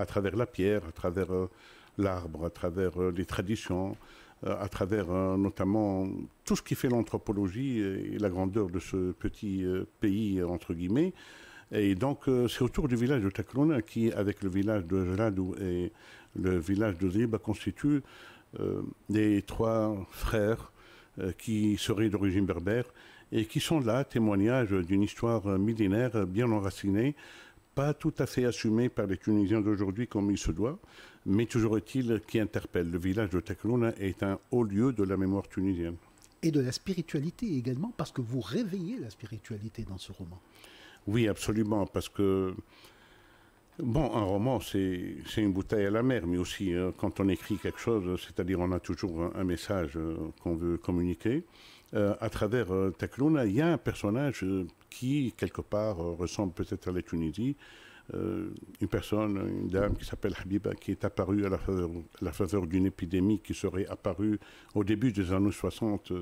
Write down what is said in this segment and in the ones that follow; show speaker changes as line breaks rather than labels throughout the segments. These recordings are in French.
à travers la pierre, à travers l'arbre, à travers les traditions, à travers notamment tout ce qui fait l'anthropologie et la grandeur de ce petit pays, entre guillemets. Et donc, c'est autour du village de Takrona qui, avec le village de Jladou et le village de Zriba, constitue les trois frères qui seraient d'origine berbère et qui sont là, témoignage d'une histoire millénaire bien enracinée, pas tout à fait assumée par les Tunisiens d'aujourd'hui comme il se doit, mais toujours est-il qui interpelle. Le village de Takrona est un haut lieu de la mémoire tunisienne.
Et de la spiritualité également, parce que vous réveillez la spiritualité dans ce roman.
Oui, absolument, parce que, bon, un roman, c'est une bouteille à la mer, mais aussi, quand on écrit quelque chose, c'est-à-dire on a toujours un message qu'on veut communiquer. À travers Takrona, il y a un personnage qui, quelque part, ressemble peut-être à la Tunisie. Une personne, une dame qui s'appelle Habiba, qui est apparue à la faveur d'une épidémie qui serait apparue au début des années 60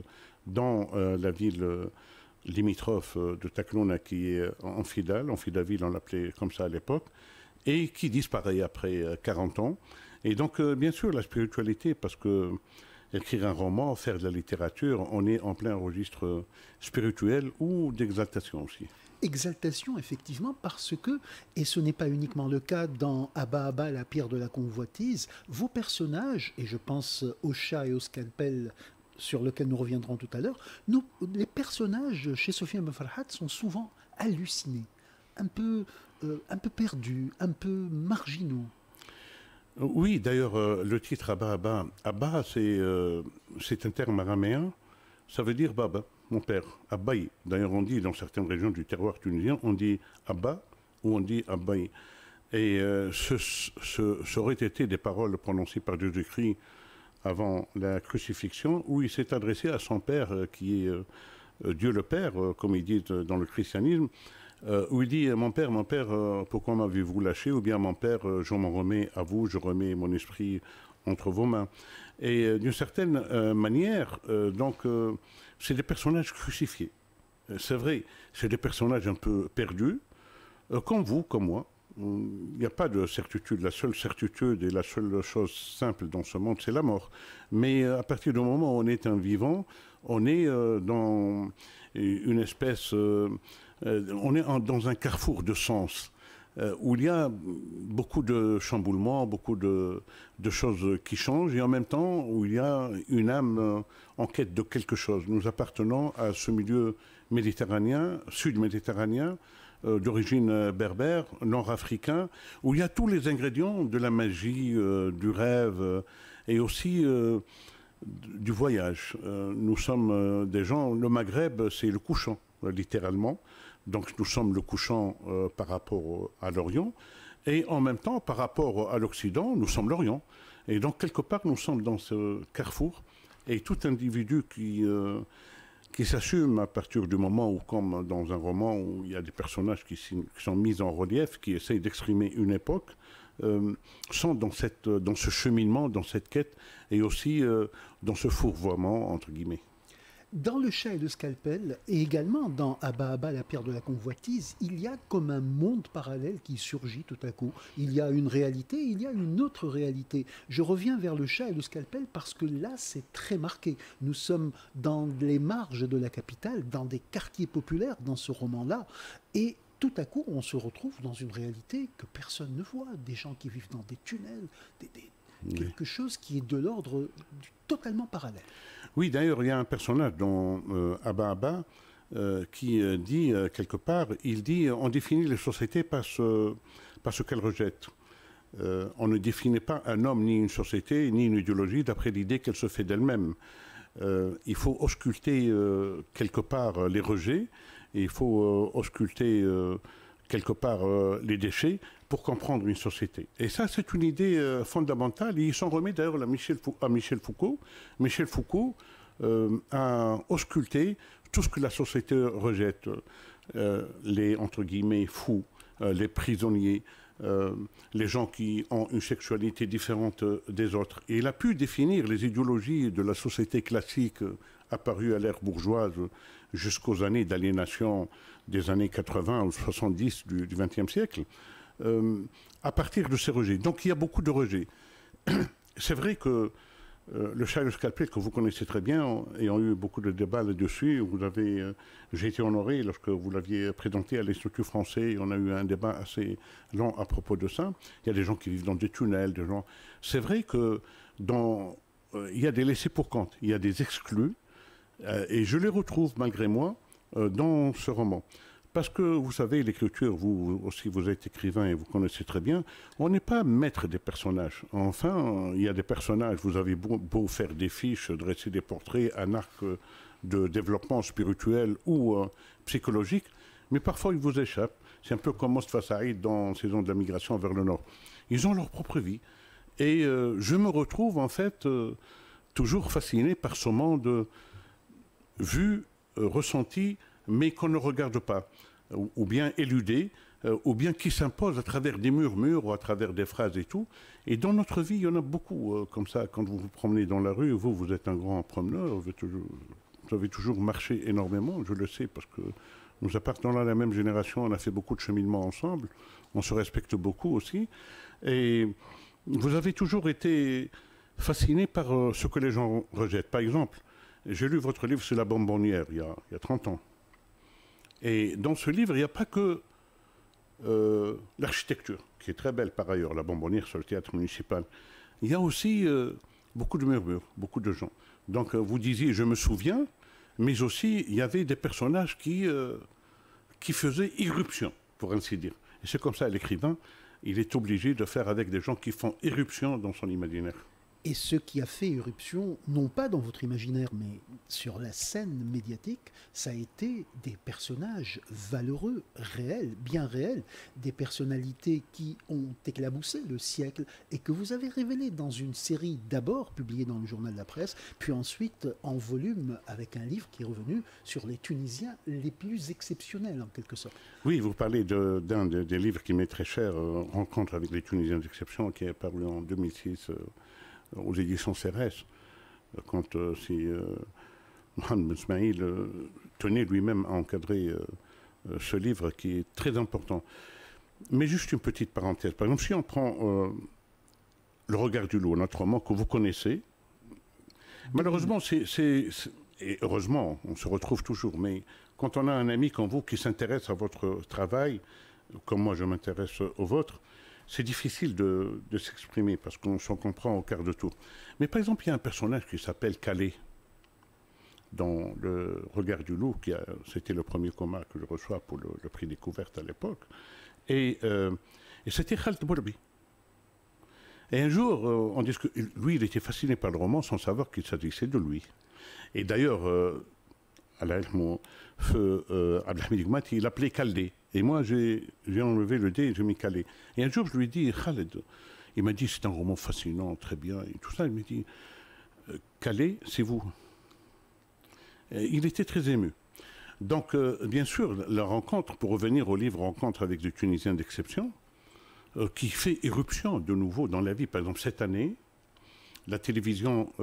dans la ville limitrophe de Takrona, qui est Amphidaville, on l'appelait comme ça à l'époque, et qui disparaît après 40 ans. Et donc, bien sûr, la spiritualité, parce que écrire un roman, faire de la littérature, on est en plein registre spirituel ou d'exaltation aussi.
Exaltation, effectivement, parce que, et ce n'est pas uniquement le cas dans Abba Abba, la pierre de la convoitise, vos personnages, et je pense au chat et au scalpel, sur lequel nous reviendrons tout à l'heure, les personnages chez Sofiane Ben Farhat sont souvent hallucinés, un peu perdus, un peu marginaux.
Oui, d'ailleurs, le titre Abba Abba, Abba, c'est un terme araméen, ça veut dire Baba, mon père, Abbaï. D'ailleurs, on dit dans certaines régions du terroir tunisien, on dit Abba ou on dit Abbaï. Et ce aurait été des paroles prononcées par Jésus-Christ avant la crucifixion, où il s'est adressé à son père, qui est Dieu le Père, comme il dit dans le christianisme, où il dit mon père, pourquoi m'avez-vous lâché? Ou bien mon père, je m'en remets à vous, je remets mon esprit entre vos mains. Et d'une certaine manière, c'est des personnages crucifiés. C'est vrai, c'est des personnages un peu perdus, comme vous, comme moi. Il n'y a pas de certitude. La seule certitude et la seule chose simple dans ce monde, c'est la mort. Mais à partir du moment où on est un vivant, on est dans une espèce... on est dans un carrefour de sens, où il y a beaucoup de chamboulements, beaucoup de choses qui changent, et en même temps où il y a une âme en quête de quelque chose. Nous appartenons à ce milieu méditerranéen, sud-méditerranéen, d'origine berbère, nord-africain, où il y a tous les ingrédients de la magie, du rêve, et aussi du voyage. Nous sommes des gens, le Maghreb, c'est le couchant, littéralement. Donc nous sommes le couchant par rapport à l'Orient, et en même temps, par rapport à l'Occident, nous sommes l'Orient. Et donc, quelque part, nous sommes dans ce carrefour, et tout individu qui s'assume à partir du moment où, comme dans un roman où il y a des personnages qui sont mis en relief, qui essayent d'exprimer une époque, sont dans ce cheminement, dans cette quête, et aussi dans ce fourvoiement, entre guillemets.
Dans le chat et le scalpel, et également dans Abba Abba, la pierre de la convoitise, il y a comme un monde parallèle qui surgit tout à coup. Il y a une réalité, il y a une autre réalité. Je reviens vers le chat et le scalpel parce que là, c'est très marqué. Nous sommes dans les marges de la capitale, dans des quartiers populaires, dans ce roman-là, et tout à coup, on se retrouve dans une réalité que personne ne voit. Des gens qui vivent dans des tunnels, quelque chose qui est de l'ordre totalement parallèle.
Oui, d'ailleurs, il y a un personnage dans Abba Abba qui dit quelque part, il dit on définit les sociétés par ce qu'elles rejettent. On ne définit pas un homme, ni une société, ni une idéologie d'après l'idée qu'elle se fait d'elle-même. Il faut ausculter quelque part les rejets, et il faut ausculter quelque part les déchets pour comprendre une société. Et ça, c'est une idée fondamentale. Et il s'en remet d'ailleurs à Michel Foucault. Michel Foucault a ausculté tout ce que la société rejette. Les, entre guillemets, fous, les prisonniers, les gens qui ont une sexualité différente des autres. Et il a pu définir les idéologies de la société classique apparue à l'ère bourgeoise jusqu'aux années d'aliénation des années 80 ou 70 du XXe siècle. à partir de ces rejets. Donc il y a beaucoup de rejets. C'est vrai que le chat et le scalpel, que vous connaissez très bien, ayant eu beaucoup de débats là-dessus, j'ai été honoré lorsque vous l'aviez présenté à l'Institut français, on a eu un débat assez long à propos de ça. Il y a des gens qui vivent dans des tunnels, des gens... C'est vrai que il y a des laissés pour compte, il y a des exclus, et je les retrouve malgré moi dans ce roman. Parce que, vous savez, l'écriture, vous aussi, vous êtes écrivain et vous connaissez très bien, on n'est pas maître des personnages. Enfin, il y a des personnages, vous avez beau faire des fiches, dresser des portraits, un arc de développement spirituel ou psychologique, mais parfois ils vous échappent. C'est un peu comme Mostafa Saïd dans Saison de la migration vers le nord. Ils ont leur propre vie. Et je me retrouve, en fait, toujours fasciné par ce monde vu, ressenti, mais qu'on ne regarde pas, ou bien éludé, ou bien qui s'impose à travers des murmures ou à travers des phrases et tout. Et dans notre vie, il y en a beaucoup comme ça. Quand vous vous promenez dans la rue, vous êtes un grand promeneur, vous avez toujours marché énormément, je le sais, parce que nous appartenons à la même génération, on a fait beaucoup de cheminement ensemble, on se respecte beaucoup aussi. Et vous avez toujours été fasciné par ce que les gens rejettent. Par exemple, j'ai lu votre livre sur la bonbonnière il y a 30 ans. Et dans ce livre, il n'y a pas que l'architecture, qui est très belle par ailleurs, la bonbonnière sur le théâtre municipal. Il y a aussi beaucoup de murmures, beaucoup de gens. Donc vous disiez, je me souviens, mais aussi il y avait des personnages qui faisaient irruption, pour ainsi dire. Et c'est comme ça, l'écrivain, il est obligé de faire avec des gens qui font irruption dans son imaginaire.
Et ce qui a fait irruption, non pas dans votre imaginaire, mais sur la scène médiatique, ça a été des personnages valeureux, réels, bien réels, des personnalités qui ont éclaboussé le siècle et que vous avez révélées dans une série d'abord publiée dans le journal de la presse, puis ensuite en volume avec un livre qui est revenu sur les Tunisiens les plus exceptionnels en quelque sorte.
Oui, vous parlez d'un des livres qui m'est très cher, Rencontre avec les Tunisiens d'exception, qui est paru en 2006. Aux éditions CRS, quand Mohamed Ben Smaïl tenait lui-même à encadrer ce livre qui est très important. Mais juste une petite parenthèse. Par exemple, si on prend Le regard du loup, notre roman que vous connaissez, malheureusement, et heureusement, on se retrouve toujours, mais quand on a un ami comme vous qui s'intéresse à votre travail, comme moi je m'intéresse au vôtre, c'est difficile de s'exprimer parce qu'on s'en comprend au quart de tour. Mais par exemple, il y a un personnage qui s'appelle Calais dans Le regard du loup, c'était le premier commun que je reçois pour le prix Découverte à l'époque. Et c'était Khaled Bourbi. Et un jour, on dit que lui, il était fasciné par le roman sans savoir qu'il s'agissait de lui. Et d'ailleurs, mon feu Abdelhamid Gmati, il l'appelait Kaldé. Et moi, j'ai enlevé le dé et j'ai mis Calais. Et un jour, je lui ai dit, Khaled, il m'a dit, c'est un roman fascinant, très bien, et tout ça. Il m'a dit, Calais, c'est vous. Et il était très ému. Donc, bien sûr, la rencontre, pour revenir au livre Rencontre avec des Tunisiens d'exception, qui fait éruption de nouveau dans la vie. Par exemple, cette année, la télévision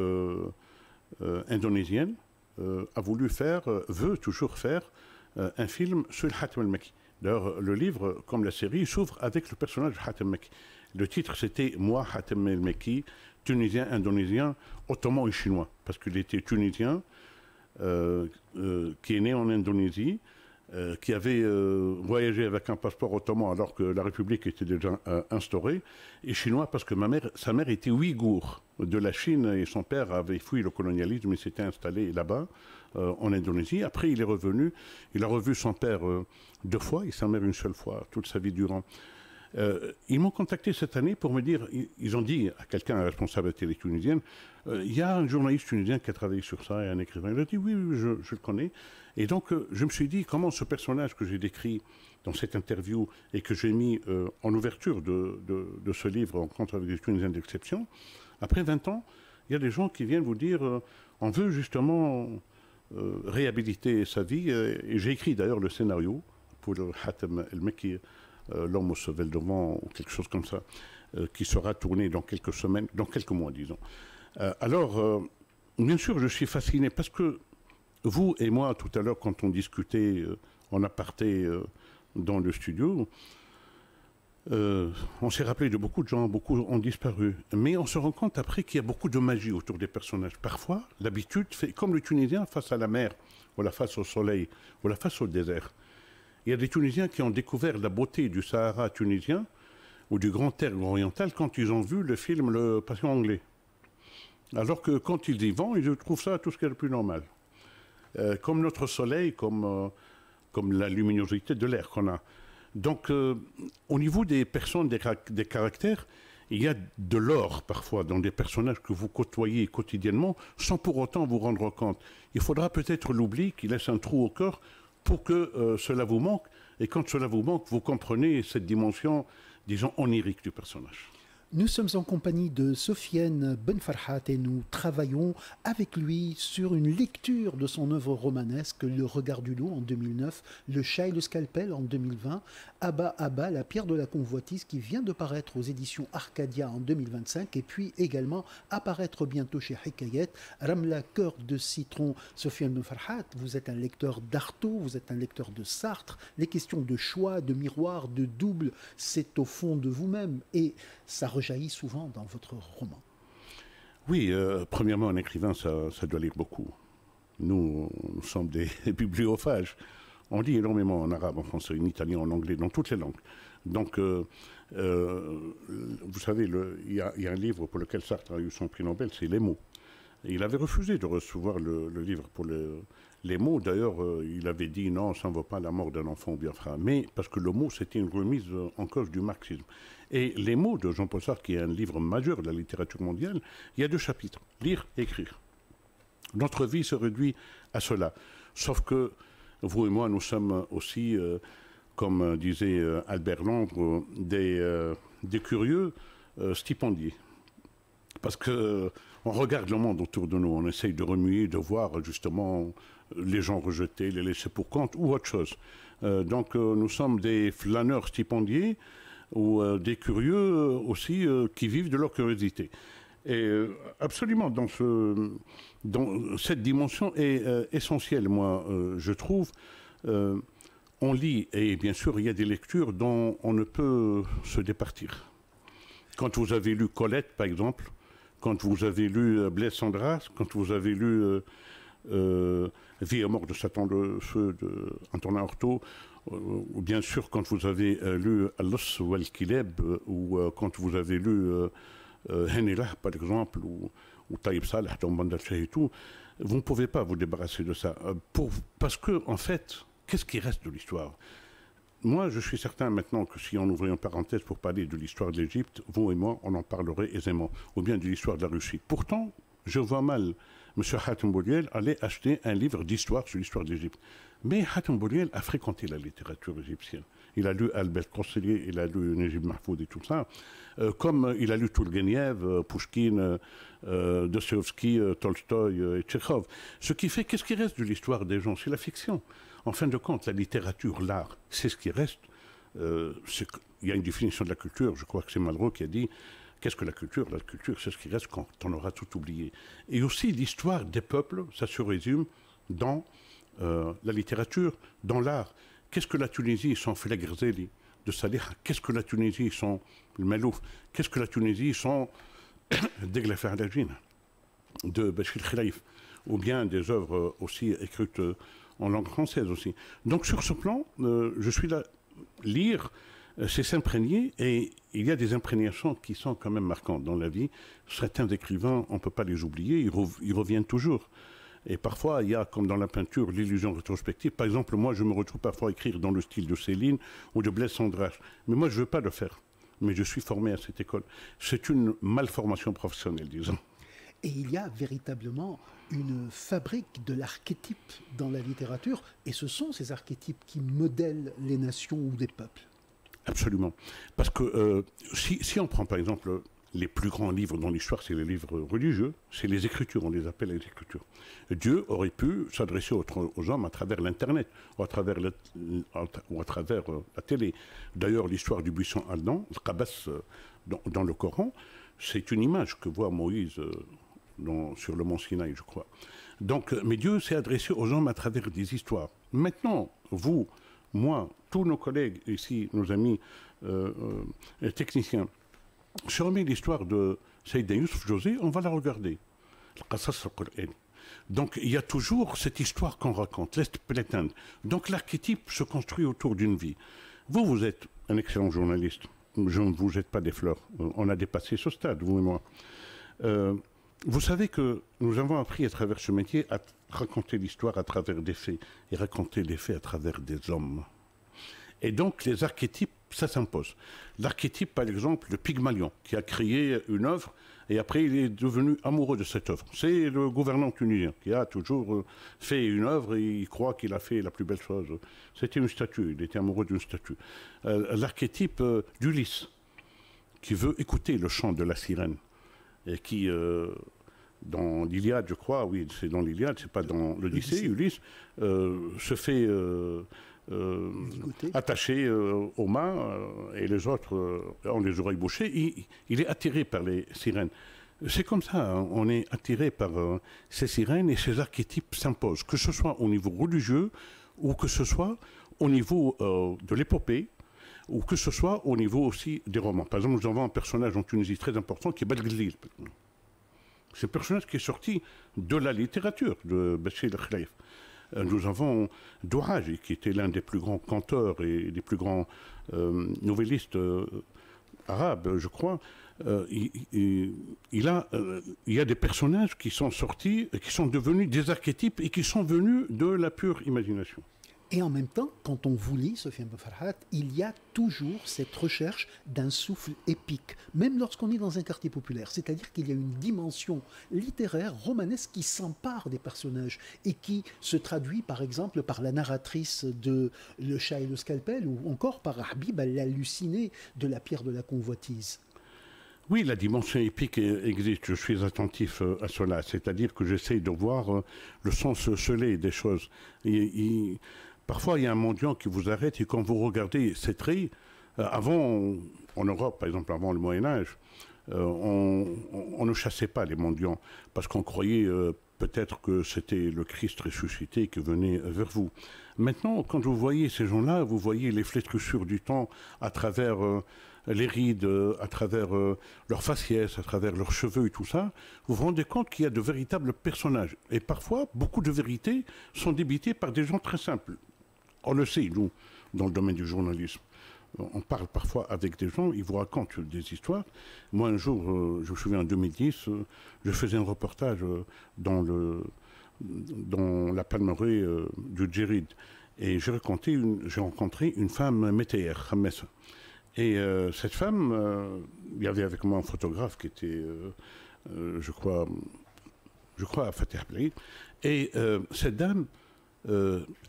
indonésienne veut toujours faire un film sur Hatem El-Mekki. D'ailleurs, le livre, comme la série, s'ouvre avec le personnage de Hatem El-Mekki. Le titre, c'était « Moi, Hatem El-Mekki, Tunisien, Indonésien, Ottoman et Chinois », parce qu'il était tunisien, qui est né en Indonésie, qui avait voyagé avec un passeport ottoman alors que la République était déjà instaurée, et chinois parce que sa mère était ouïghour de la Chine et son père avait fui le colonialisme et s'était installé là-bas, en Indonésie. Après, il est revenu, il a revu son père 2 fois et sa mère une seule fois, toute sa vie durant. Ils m'ont contacté cette année pour me dire, ils ont dit à quelqu'un, un responsable de la télé tunisienne, il y a un journaliste tunisien qui a travaillé sur ça et un écrivain. Il a dit oui, je le connais. Et donc je me suis dit comment ce personnage que j'ai décrit dans cette interview et que j'ai mis en ouverture de ce livre, Rencontre avec des Tunisiens d'exception, après 20 ans, il y a des gens qui viennent vous dire on veut justement réhabiliter sa vie. Et j'ai écrit d'ailleurs le scénario pour le Hatem El-Mekki, L'homme au Sauvel devant, ou quelque chose comme ça, qui sera tourné dans quelques semaines, dans quelques mois, disons. Alors, bien sûr, je suis fasciné parce que vous et moi, tout à l'heure, quand on discutait en aparté dans le studio, On s'est rappelé de beaucoup de gens, beaucoup ont disparu. Mais on se rend compte après qu'il y a beaucoup de magie autour des personnages. Parfois, l'habitude fait comme le Tunisien face à la mer, ou la face au soleil, ou la face au désert. Il y a des Tunisiens qui ont découvert la beauté du Sahara tunisien ou du Grand Terre oriental quand ils ont vu le film Le Patient anglais. Alors que quand ils y vont, ils trouvent ça tout ce qui est le plus normal. Comme notre soleil, comme la luminosité de l'air qu'on a. Donc, au niveau des personnes, des caractères, il y a de l'or parfois dans des personnages que vous côtoyez quotidiennement sans pour autant vous rendre compte. Il faudra peut-être l'oubli qui laisse un trou au cœur pour que cela vous manque. Et quand cela vous manque, vous comprenez cette dimension, disons, onirique du personnage.
Nous sommes en compagnie de Sofiane Benfarhat et nous travaillons avec lui sur une lecture de son œuvre romanesque, Le Regard du Loup en 2009, Le Chat et le Scalpel en 2020, Abba Abba, La Pierre de la Convoitise qui vient de paraître aux éditions Arcadia en 2025 et puis également apparaître bientôt chez Hikayet, Ramla Cœur de Citron. Sofiane Benfarhat, vous êtes un lecteur d'Artaud, vous êtes un lecteur de Sartre, les questions de choix, de miroir, de double, c'est au fond de vous-même et ça rejaillit souvent dans votre roman.
Oui, premièrement, un écrivain, ça doit lire beaucoup. Nous sommes des bibliophages. On lit énormément en arabe, en français, en italien, en anglais, dans toutes les langues. Donc, vous savez, il y a un livre pour lequel Sartre a eu son prix Nobel, c'est Les mots. Et il avait refusé de recevoir le livre pour les mots. D'ailleurs, il avait dit non, ça ne vaut pas la mort d'un enfant au Biafra. Mais parce que le mot, c'était une remise en cause du marxisme. Et Les mots de Jean-Paul Sartre, qui est un livre majeur de la littérature mondiale, il y a 2 chapitres, lire et écrire. Notre vie se réduit à cela. Sauf que vous et moi, nous sommes aussi, comme disait Albert Londres, des curieux stipendiés. Parce qu'on regarde le monde autour de nous, on essaye de remuer, de voir justement les gens rejetés, les laisser pour compte ou autre chose. Donc nous sommes des flâneurs stipendiés ou des curieux aussi qui vivent de leur curiosité. Et absolument, dans cette dimension est essentielle, moi, je trouve. On lit, et bien sûr, il y a des lectures dont on ne peut se départir. Quand vous avez lu Colette, par exemple, quand vous avez lu Blaise Cendrars, quand vous avez lu Vie et mort de Satan le feu d'Antonin Artaud, ou bien sûr quand vous avez lu Al-Los ou Al-Kileb, ou quand vous avez lu Hennelah, par exemple, ou Taïb Salah, et tout, vous ne pouvez pas vous débarrasser de ça. Parce que, en fait, qu'est-ce qui reste de l'histoire ? Moi, je suis certain maintenant que si on ouvrait une parenthèse pour parler de l'histoire de l'Égypte, vous et moi, on en parlerait aisément, ou bien de l'histoire de la Russie. Pourtant, je vois mal M. Hatem Bouriel aller acheter un livre d'histoire sur l'histoire de l'Égypte. Mais Hatem Bouriel a fréquenté la littérature égyptienne. Il a lu Albert Kosseli, il a lu Najib Mahfoud et tout ça. Comme il a lu Tourgueniev, Pouchkine, Dostoïevski, Tolstoï et Tchekhov. Ce qui fait, qu'est-ce qui reste de l'histoire des gens ? C'est la fiction. En fin de compte, la littérature, l'art, c'est ce qui reste. Il y a une définition de la culture, je crois que c'est Malraux qui a dit qu'est-ce que la culture ? La culture, c'est ce qui reste quand on aura tout oublié. Et aussi, l'histoire des peuples, ça se résume dans la littérature, dans l'art. Qu'est-ce que la Tunisie sans Fleg Ghazali de Salih ? Qu'est-ce que la Tunisie sans le Malouf ? Qu'est-ce que la Tunisie sans Degla Fardajine de Bachir Khelaïf ? Ou bien des œuvres aussi écrites en langue française aussi. Donc sur ce plan, je suis là, lire, c'est s'imprégner, et il y a des imprégnations qui sont quand même marquantes dans la vie. Certains écrivains, on ne peut pas les oublier, ils reviennent toujours. Et parfois, il y a, comme dans la peinture, l'illusion rétrospective. Par exemple, moi, je me retrouve parfois à écrire dans le style de Céline ou de Blaise Cendrars. Mais moi, je ne veux pas le faire. Mais je suis formé à cette école. C'est une malformation professionnelle, disons.
Et il y a véritablement une fabrique de l'archétype dans la littérature, et ce sont ces archétypes qui modèlent les nations ou des peuples.
Absolument. Parce que si on prend par exemple les plus grands livres dans l'histoire, c'est les livres religieux, c'est les Écritures, on les appelle les Écritures. Dieu aurait pu s'adresser aux hommes à travers l'Internet, ou à travers la télé. D'ailleurs, l'histoire du buisson ardent, le Qabas dans le Coran, c'est une image que voit Moïse sur le mont Sinaï, je crois. Donc, mais Dieu s'est adressé aux hommes à travers des histoires. Maintenant, vous, moi, tous nos collègues ici, nos amis technicien. Si on met l'histoire de Sayyidina Youssef José, on va la regarder. Donc il y a toujours cette histoire qu'on raconte, l'Est prétend. Donc l'archétype se construit autour d'une vie. Vous, vous êtes un excellent journaliste. Je ne vous jette pas des fleurs. On a dépassé ce stade, vous et moi. Vous savez que nous avons appris à travers ce métier à raconter l'histoire à travers des faits et raconter les faits à travers des hommes. Et donc les archétypes, ça s'impose. L'archétype, par exemple, de Pygmalion, qui a créé une œuvre et après il est devenu amoureux de cette œuvre. C'est le gouvernant tunisien qui a toujours fait une œuvre et il croit qu'il a fait la plus belle chose. C'était une statue, il était amoureux d'une statue. L'archétype d'Ulysse, qui veut écouter le chant de la sirène et qui... dans l'Iliade, je crois, oui, c'est dans l'Iliade, c'est pas dans l'Odyssée, Ulysse se fait attaché aux mains et les autres ont les oreilles bouchées. Il est attiré par les sirènes. C'est comme ça, hein, on est attiré par ces sirènes et ces archétypes s'imposent, que ce soit au niveau religieux ou que ce soit au niveau de l'épopée ou que ce soit au niveau aussi des romans. Par exemple, nous avons un personnage en Tunisie très important qui est Badr-Ghzil. C'est un personnage qui est sorti de la littérature de Bachir el-Khlaïf. Nous avons Douaji, qui était l'un des plus grands conteurs et des plus grands nouvellistes arabes, je crois. Il y a des personnages qui sont sortis, qui sont devenus des archétypes et qui sont venus de la pure imagination.
Et en même temps, quand on vous lit, Sofiane Boufarhat, il y a toujours cette recherche d'un souffle épique, même lorsqu'on est dans un quartier populaire. C'est-à-dire qu'il y a une dimension littéraire, romanesque, qui s'empare des personnages et qui se traduit, par exemple, par la narratrice de Le chat et le scalpel ou encore par Habib l'halluciné de La pierre de la convoitise.
Oui, la dimension épique existe, je suis attentif à cela, c'est-à-dire que j'essaye de voir le sens scellé des choses. Parfois, il y a un mendiant qui vous arrête et quand vous regardez ses traits, avant, en Europe, par exemple, avant le Moyen-Âge, on ne chassait pas les mendiants parce qu'on croyait peut-être que c'était le Christ ressuscité qui venait vers vous. Maintenant, quand vous voyez ces gens-là, vous voyez les flétrissures du temps à travers les rides, à travers leur faciès, à travers leurs cheveux et tout ça, vous vous rendez compte qu'il y a de véritables personnages. Et parfois, beaucoup de vérités sont débitées par des gens très simples. On le sait, nous, dans le domaine du journalisme. On parle parfois avec des gens, ils vous racontent des histoires. Moi, un jour, je me souviens, en 2010, je faisais un reportage dans la palmeraie du Djerid. Et j'ai rencontré une femme métayère, Hamessa. Et cette femme, il y avait avec moi un photographe qui était, je crois à Fatih Blait. Et cette dame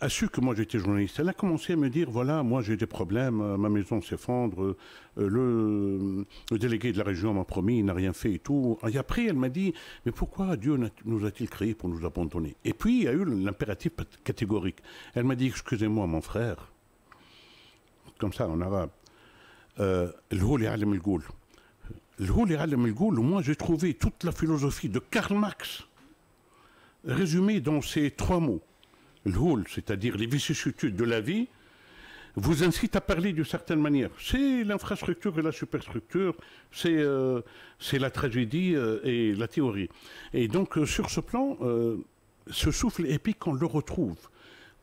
a su que moi j'étais journaliste. Elle a commencé à me dire, voilà, moi j'ai des problèmes, ma maison s'effondre, le délégué de la région m'a promis, il n'a rien fait et tout. Et après, elle m'a dit, mais pourquoi Dieu nous a-t-il créés pour nous abandonner? Et puis, il y a eu l'impératif catégorique. Elle m'a dit, excusez-moi mon frère, comme ça en arabe, الهول يعلم الجول. الهول يعلم الجول. Moi, j'ai trouvé toute la philosophie de Karl Marx résumée dans ces trois mots. الهول, c'est-à-dire les vicissitudes de la vie, vous incite à parler d'une certaine manière. C'est l'infrastructure et la superstructure, c'est la tragédie et la théorie. Et donc, sur ce plan, ce souffle épique, on le retrouve.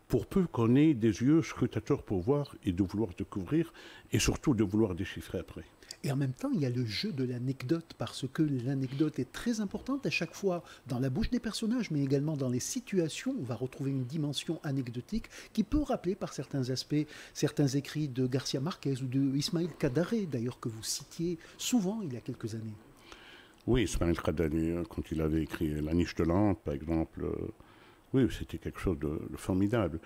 Pour peu qu'on ait des yeux scrutateurs pour voir et de vouloir découvrir, et surtout de vouloir déchiffrer après.
Et en même temps, il y a le jeu de l'anecdote, parce que l'anecdote est très importante à chaque fois dans la bouche des personnages, mais également dans les situations. On va retrouver une dimension anecdotique qui peut rappeler par certains aspects certains écrits de Garcia Marquez ou de Ismaël Kadare, d'ailleurs que vous citiez souvent il y a quelques années.
Oui, Ismaël Kadare, quand il avait écrit La niche de l'Ante, par exemple, oui, c'était quelque chose de formidable.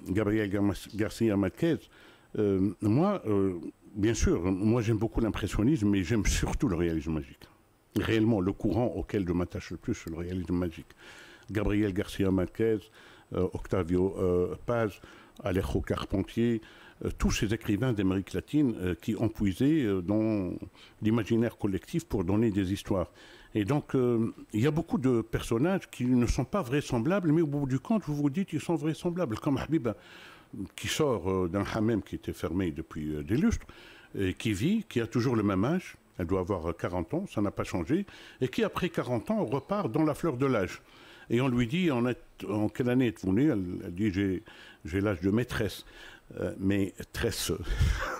Gabriel Garcia Marquez, moi, bien sûr, moi j'aime beaucoup l'impressionnisme, mais j'aime surtout le réalisme magique. Réellement, le courant auquel je m'attache le plus, c'est le réalisme magique. Gabriel Garcia Marquez, Octavio Paz, Alejo Carpentier, tous ces écrivains d'Amérique latine qui ont puisé dans l'imaginaire collectif pour donner des histoires. Et donc, il y a beaucoup de personnages qui ne sont pas vraisemblables, mais au bout du compte, vous vous dites qu'ils sont vraisemblables, comme Habib qui sort d'un hammam qui était fermé depuis des lustres, et qui vit, qui a toujours le même âge, elle doit avoir 40 ans, ça n'a pas changé, et qui après 40 ans repart dans la fleur de l'âge. Et on lui dit, en quelle année êtes-vous né? Elle dit, j'ai l'âge de maîtresse. Maîtresse.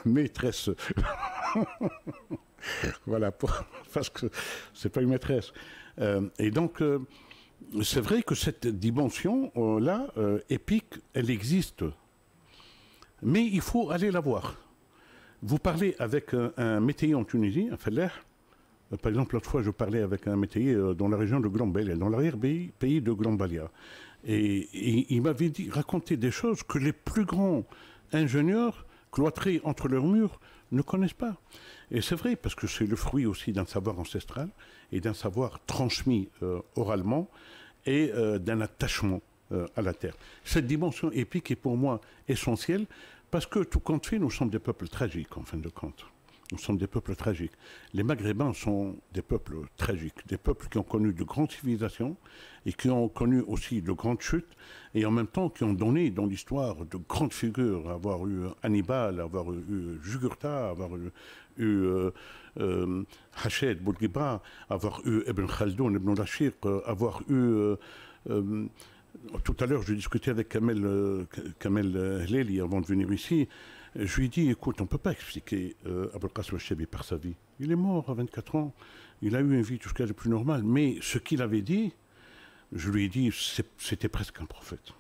Maîtresse. Voilà, parce que c'est pas une maîtresse. Et donc, c'est vrai que cette dimension-là, épique, elle existe. Mais il faut aller la voir. Vous parlez avec un métayer en Tunisie, un fallah. Par exemple, l'autre fois, je parlais avec un métayer dans la région de Glambalia, dans l'arrière-pays de Glambalia. Et il m'avait raconté des choses que les plus grands ingénieurs, cloîtrés entre leurs murs, ne connaissent pas. Et c'est vrai, parce que c'est le fruit aussi d'un savoir ancestral et d'un savoir transmis oralement et d'un attachement à la terre. Cette dimension épique est pour moi essentielle parce que tout compte fait, nous sommes des peuples tragiques en fin de compte. Nous sommes des peuples tragiques. Les Maghrébins sont des peuples tragiques, des peuples qui ont connu de grandes civilisations et qui ont connu aussi de grandes chutes et en même temps qui ont donné dans l'histoire de grandes figures, avoir eu Hannibal, avoir eu Jugurtha, avoir eu Hached Bourguiba, avoir eu Ibn Khaldoun, Ibn Rashid, avoir eu... tout à l'heure, je discutais avec Kamel Hleli avant de venir ici. Je lui ai dit, écoute, on ne peut pas expliquer Abul Qasim al-Chebi par sa vie. Il est mort à 24 ans. Il a eu une vie tout ce qu'il y a de plus normal. Mais ce qu'il avait dit, je lui ai dit, c'était presque un prophète.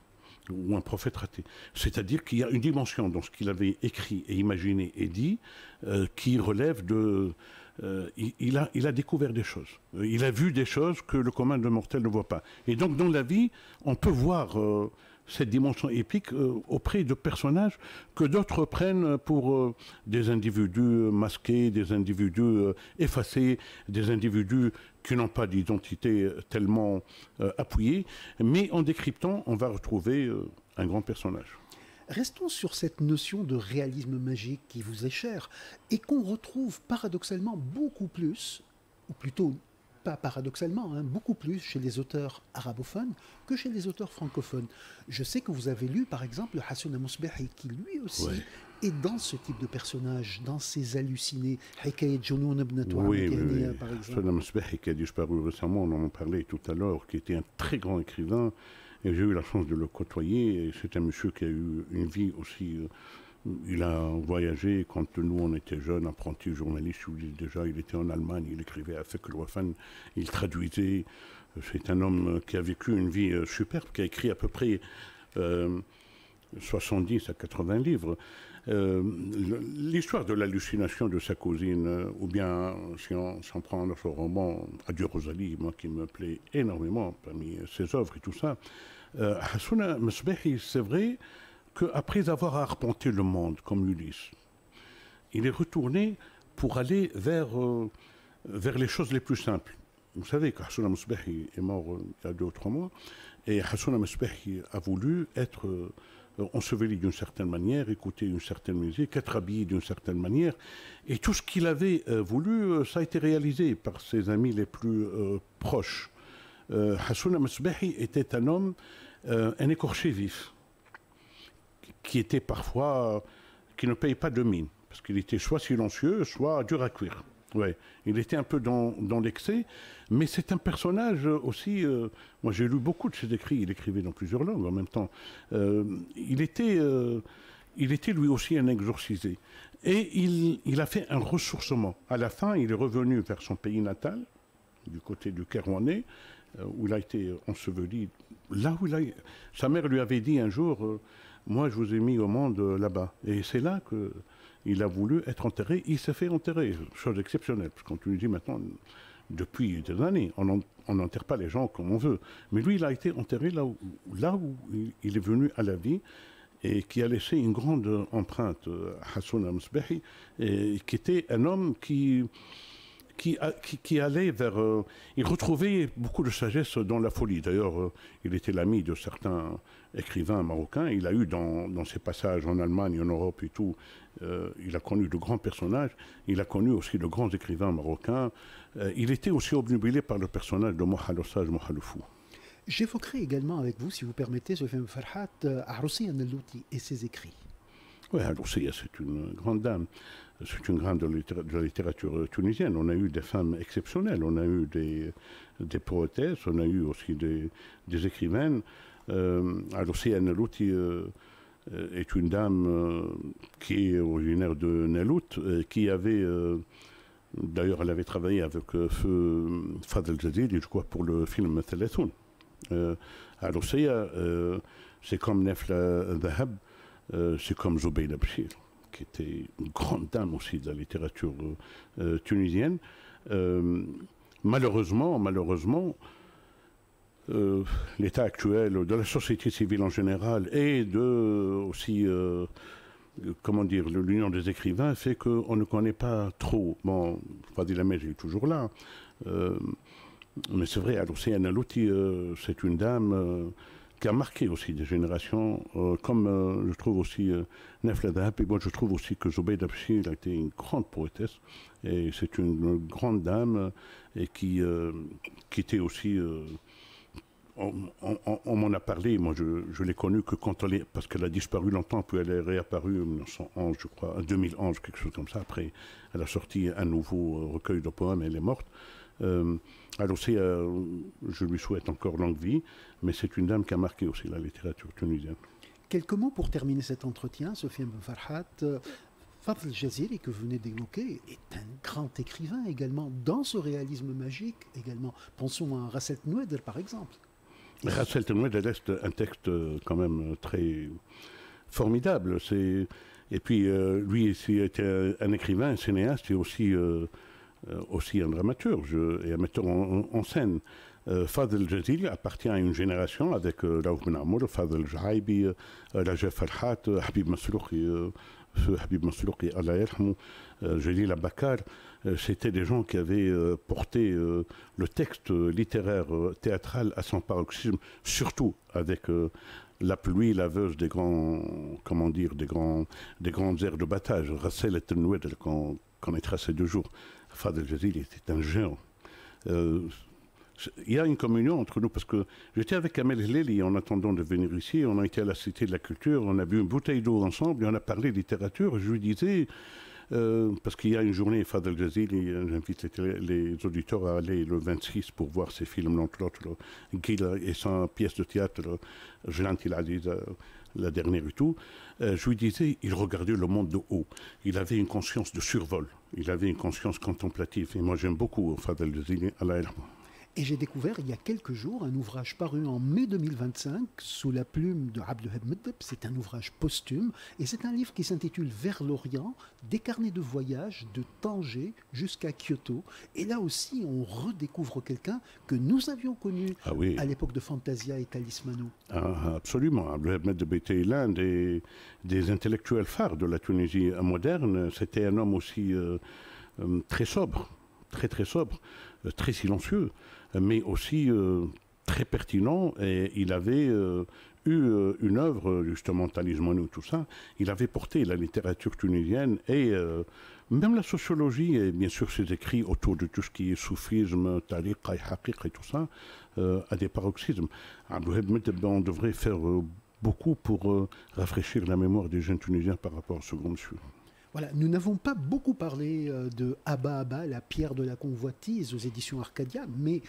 Ou un prophète raté. C'est-à-dire qu'il y a une dimension dans ce qu'il avait écrit et imaginé et dit qui relève de... il a découvert des choses. Il a vu des choses que le commun de mortels ne voit pas. Et donc, dans la vie, on peut voir cette dimension épique auprès de personnages que d'autres prennent pour des individus masqués, des individus effacés, des individus qui n'ont pas d'identité tellement appuyée. Mais en décryptant, on va retrouver un grand personnage.
Restons sur cette notion de réalisme magique qui vous est chère et qu'on retrouve paradoxalement beaucoup plus, ou plutôt pas paradoxalement, beaucoup plus chez les auteurs arabophones que chez les auteurs francophones. Je sais que vous avez lu par exemple Hassouna Mousbehi qui lui aussi est dans ce type de personnage, dans ses hallucinés. Hikayat Jounoun ibn Touham, par exemple.
Hassouna Mousbehi qui a disparu récemment, on en parlait tout à l'heure, qui était un très grand écrivain. Et j'ai eu la chance de le côtoyer. Et c'est un monsieur qui a eu une vie aussi. Il a voyagé quand nous, on était jeunes, apprentis journalistes. Déjà, il était en Allemagne, il écrivait à Fek el-Wafan, il traduisait. C'est un homme qui a vécu une vie superbe, qui a écrit à peu près 70 à 80 livres. L'histoire de l'hallucination de sa cousine, ou bien si on prend notre roman Adieu Rosalie, moi qui me plaît énormément parmi ses œuvres et tout ça, Hassouna Mousbehi, c'est vrai qu'après avoir arpenté le monde comme Ulysse, il est retourné pour aller vers les choses les plus simples. Vous savez que Hassouna Mousbehi est mort il y a 2 ou 3 mois, et Hassouna Mousbehi a voulu être enseveli d'une certaine manière, écouter une certaine musique, être habillé d'une certaine manière. Et tout ce qu'il avait voulu, ça a été réalisé par ses amis les plus proches. Hassouna Mousbehi était un homme, un écorché vif, qui était parfois, qui ne payait pas de mine, parce qu'il était soit silencieux, soit dur à cuire. Ouais, il était un peu dans l'excès, mais c'est un personnage aussi. Moi, j'ai lu beaucoup de ses écrits. Il écrivait dans plusieurs langues en même temps. Il était lui aussi un exorcisé. Et il a fait un ressourcement. À la fin, il est revenu vers son pays natal, du côté du Kerouanais, où il a été enseveli. Là où sa mère lui avait dit un jour, moi, je vous ai mis au monde là-bas. Et c'est là que il a voulu être enterré, il s'est fait enterrer, chose exceptionnelle, parce qu'en Tunisie maintenant, depuis des années, on n'enterre pas les gens comme on veut. Mais lui, il a été enterré là où il est venu à la vie et qui a laissé une grande empreinte, Hassouna Mousbehi, et qui était un homme qui allait vers... il retrouvait beaucoup de sagesse dans la folie. D'ailleurs, il était l'ami de certains écrivains marocains. Il a eu dans ses passages en Allemagne, en Europe et tout, il a connu de grands personnages. Il a connu aussi de grands écrivains marocains. Il était aussi obnubilé par le personnage de Mohalosage Mohalofou.
J'évoquerai également avec vous, si vous permettez, Sofiane Farhat, Aroussia Nellouti et ses écrits.
Oui, Aroussia, c'est une grande dame. C'est une grande de la littérature tunisienne. On a eu des femmes exceptionnelles, on a eu des poétesses, on a eu aussi des écrivaines. Aroussia Nellouti est une dame qui est originaire de Nelout, qui avait, d'ailleurs, elle avait travaillé avec feu Fadel Jazili, je crois, pour le film Thalathoun. Aroussia, c'est comme Nefla Dhahab, c'est comme Zoubeida Bachir, qui était une grande dame aussi de la littérature tunisienne. Malheureusement, l'état actuel de la société civile en général et aussi, comment dire, l'Union des écrivains fait qu'on ne connaît pas trop. Bon, Fadil Amej est toujours là, mais c'est vrai, Aroussia Nellouti, c'est une dame qui a marqué aussi des générations, comme je trouve aussi Nefla Dhahab, et moi je trouve aussi que Zoubeida Bachir a été une grande poétesse, et c'est une grande dame, et qui était aussi... on m'en a parlé, moi je l'ai connue que quand elle est, parce qu'elle a disparu longtemps, puis elle est réapparue en 1911, je crois, en 2011, quelque chose comme ça. Après, elle a sorti un nouveau recueil de poèmes et elle est morte. Alors aussi, je lui souhaite encore longue vie, mais c'est une dame qui a marqué aussi la littérature tunisienne.
Quelques mots pour terminer cet entretien, Sofiane Ben Farhat. Fadel Jazili, que vous venez d'évoquer, est un grand écrivain également, dans ce réalisme magique également. Pensons à Rasset Noueder, par exemple.
Rasset Noueder est un texte quand même très formidable. Et puis, lui, il était un écrivain, un cinéaste, et aussi un dramaturge et un metteur en scène. Fadel Jazili appartient à une génération avec Raouf Ben Amour, Fadel Jaibi, Rajab Farhat, Habib Masrouki, Habib Masrouki, Allah yarhamou, Jalil Abakar. C'était des gens qui avaient porté le texte littéraire, théâtral à son paroxysme, surtout avec la pluie laveuse des grands, comment dire, des grandes aires de battage. Rassel et Noued, qu'on connaîtra ces 2 jours. Fadel Jazili était un géant. Il y a une communion entre nous, parce que j'étais avec Kamel Hleli en attendant de venir ici, on a été à la Cité de la Culture, on a bu une bouteille d'eau ensemble et on a parlé littérature. Je lui disais, parce qu'il y a une journée Fadel Jazili, j'invite les auditeurs à aller le 26 pour voir ses films, entre autres, Gila et sa pièce de théâtre, Jelantil Aziz, la dernière et tout. Je lui disais, il regardait le monde de haut. Il avait une conscience de survol. Il avait une conscience contemplative. Et moi, j'aime beaucoup Fadel Jazili, Allah yarhamou.
Et j'ai découvert il y a quelques jours un ouvrage paru en mai 2025 sous la plume de Abdelwahab Meddeb. C'est un ouvrage posthume et c'est un livre qui s'intitule Vers l'Orient, des carnets de voyage de Tanger jusqu'à Kyoto. Et là aussi, on redécouvre quelqu'un que nous avions connu à l'époque de Fantasia et Talismano.
Ah, absolument. Abdelwahab Meddeb était l'un des intellectuels phares de la Tunisie moderne. C'était un homme aussi très sobre, très sobre, très silencieux, mais aussi très pertinent, et il avait eu une œuvre, justement, Talismano, tout ça. Il avait porté la littérature tunisienne et même la sociologie, et bien sûr ses écrits autour de tout ce qui est soufisme, tariqa et haqiqa et tout ça, à des paroxysmes. On devrait faire beaucoup pour rafraîchir la mémoire des jeunes Tunisiens par rapport à ce grand monsieur.
Voilà, nous n'avons pas beaucoup parlé de Abba Abba, la pierre de la convoitise aux éditions Arcadia, mais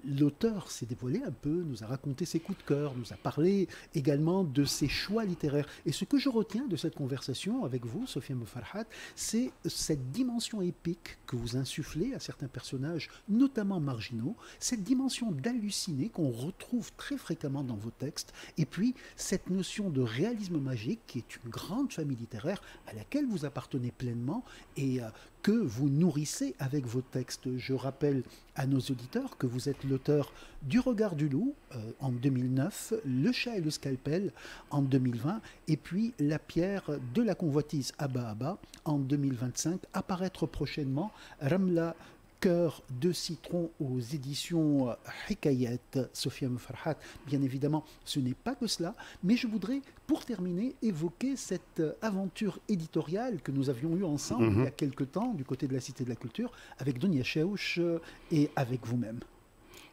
l'auteur s'est dévoilé un peu, nous a raconté ses coups de cœur, nous a parlé également de ses choix littéraires. Et ce que je retiens de cette conversation avec vous, Sofiane Ben Farhat, c'est cette dimension épique que vous insufflez à certains personnages, notamment marginaux, cette dimension d'halluciné qu'on retrouve très fréquemment dans vos textes, et puis cette notion de réalisme magique qui est une grande famille littéraire à laquelle vous appartenez pleinement et que vous nourrissez avec vos textes. Je rappelle à nos auditeurs que vous êtes l'auteur du Regard du Loup en 2009, Le Chat et le Scalpel en 2020, et puis La Pierre de la Convoitise Abba Abba en 2025, apparaître prochainement Ramla Cœur de citron aux éditions Hikayat, Sofiane Ben Farhat. Bien évidemment, ce n'est pas que cela, mais je voudrais, pour terminer, évoquer cette aventure éditoriale que nous avions eue ensemble il y a quelque temps, du côté de la Cité de la Culture, avec Donia Cheouch et avec vous-même.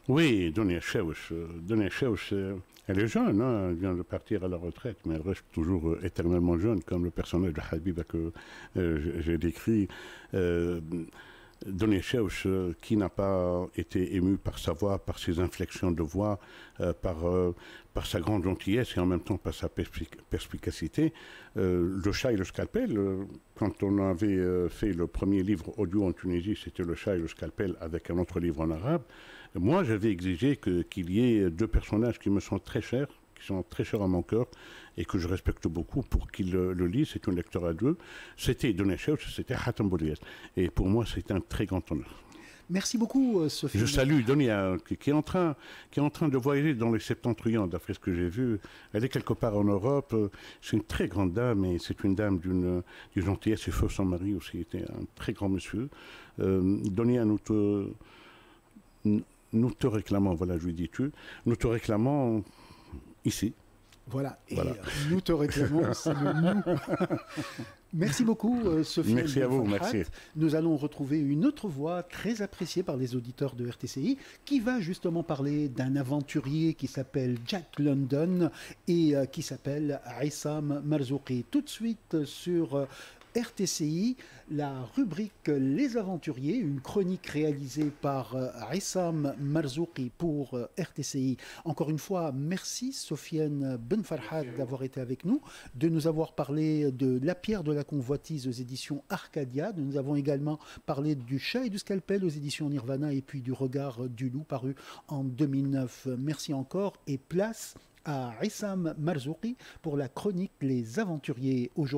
Oui, Donia Cheuch, elle est jeune, hein, elle vient de partir à la retraite, mais elle reste toujours éternellement jeune, comme le personnage de Habiba que j'ai décrit. Euh, Donia Cheuch, qui n'a pas été ému par sa voix, par ses inflexions de voix, par sa grande gentillesse et en même temps par sa perspicacité. Le chat et le scalpel, quand on avait fait le premier livre audio en Tunisie, c'était le chat et le scalpel avec un autre livre en arabe. Moi, j'avais exigé qu'il y ait deux personnages qui me sont très chers, qui sont très chers à mon cœur et que je respecte beaucoup pour qu'ils le lisent. C'est un lecteur à deux. C'était Donia Cheuch, c'était Hatem Boulies. Et pour moi, c'est un très grand honneur.
Merci beaucoup, Sophie.
Je salue Donia, qui est en train de voyager dans les septentrions, d'après ce que j'ai vu. Elle est quelque part en Europe. C'est une très grande dame, et c'est une dame d'une gentillesse. Et feu son mari aussi était un très grand monsieur. Donia, nous te réclamons, voilà, je lui dis tu, nous te réclamons ici.
Voilà, et voilà. Nous te réclamons, c'est le nous. Merci beaucoup, Sophie.
Merci à vous, merci.
Nous allons retrouver une autre voix très appréciée par les auditeurs de RTCI qui va justement parler d'un aventurier qui s'appelle Jack London et qui s'appelle Issam Marzouki. Tout de suite sur RTCI, la rubrique Les Aventuriers, une chronique réalisée par Issam Marzouki pour RTCI. Encore une fois, merci Sofiane Benfarhad d'avoir été avec nous, de nous avoir parlé de La Pierre de la Convoitise aux éditions Arcadia. Nous avons également parlé du Chat et du Scalpel aux éditions Nirvana et puis du Regard du Loup paru en 2009. Merci encore et place à Issam Marzouki pour la chronique Les Aventuriers. Aujourd'hui,